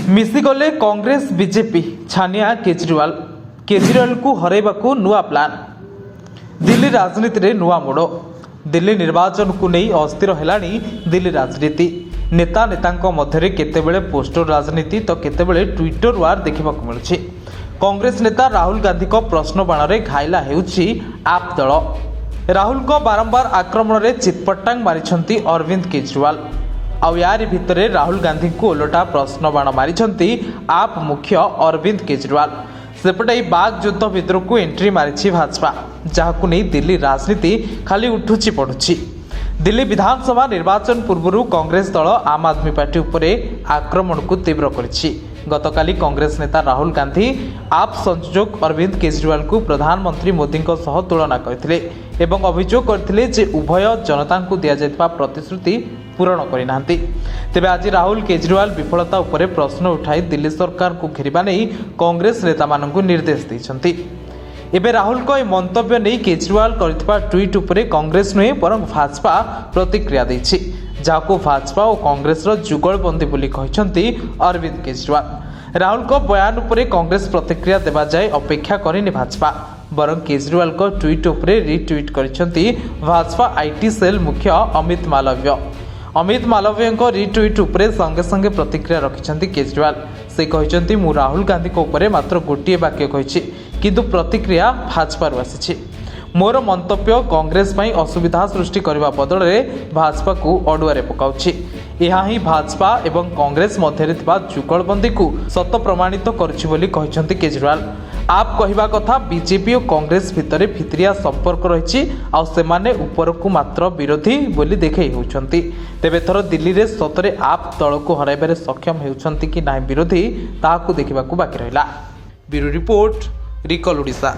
मिसिगले Congress BJP छानिया Kejriwal को हरैबाकू नुआ plan. Delhi राजनीति रे नुआ मोड़। दिल्ली निर्वाचन को नहीं अस्थिर हेलानी दिल्ली राजनीति। नेता नेतांको मध्यरे केतेबेले पोस्टर राजनीति तो केतेबेले ट्विटर वार देखिबाकू मिलुछि। कांग्रेस नेता राहुल गांधी को प्रश्न बाण रे घायला हेउछि आप दल। राहुल को बारंबार आक्रमण रे चितपटांग मारिछंती अरविंद केजरीवाल। आउ यारी भितरे राहुल गांधी को ओलटा प्रश्न बाण मारिछंती आप मुख्य अरविंद केजरीवाल। सेपटे बाग युद्ध भितर को एंट्री मारिछि भाजपा, जहाकू नहीं दिल्ली राजनीति खाली उठुछि पड़ुछि। दिल्ली विधानसभा निर्वाचन पूर्व कांग्रेस दल आम आदमी पार्टी उपरे आक्रमण को तीव्र करिछि। गतकाली कांग्रेस नेता राहुल गांधी आप संयोजक अरविंद केजरीवाल को प्रधानमंत्री मोदी सह तुलना करथिले एवं अभियोग करथिले जे उभय जनता को दिया जायतिबा प्रतिश्रुति पूरण करिनांती। तेबे आज राहुल केजरीवाल विफलता उपरे प्रश्न उठाई दिल्ली सरकार को घेरिबा नै कांग्रेस नेता माननकु निर्देश दैछंती। एबे राहुल को मंतव्य नहीं केजरीवाल करथिबा ट्वीट उपरे कांग्रेस नुहे बरं भाजपा प्रतिक्रिया दैछि, जाको भाजपा और कांग्रेस जुगलबंदी बोली कहिसंती अरविंद केजरीवाल। राहुल को बयान उपरे कांग्रेस प्रतिक्रिया देवा जाए अपेक्षा करेनि भाजपा, बरं केजरीवाल को ट्वीट उपरे रिट्वीट करिसंती भाजपा आईटी सेल मुख्य अमित मालव्य। अमित मालव्य रिट्वीट उपरे संगे संगे प्रतिक्रिया रखिछंती केजरीवाल। से कहिसंती मु राहुल गांधी को उपरे मात्र गोटिए वाक्य कहिछि, किंतु प्रतिक्रिया भाजपा आसी। मोर मंतव्य कांग्रेस पई असुविधा सृष्टि करने बदल में भाजपा को अड़ुआरे पकाउछि। यह ही भाजपा एवं कांग्रेस मध्य जुगलबंदी को सत प्रमाणित करुछि बोली कहिसंती केजरीवाल। आप कहवा कथा बीजेपी और कांग्रेस भितर भितरिया संपर्क रही आउ सेमाने ऊपर को मात्र विरोधी बोली देखै होउछंती। तेबे थर दिल्ली रे सतरे आप दल को हराइबारे सक्षम हेउछंती कि नाही विरोधी ताहाकू देखिबाकू बाकी रहिला। ब्यूरो रिपोर्ट, रिकल ओडिशा।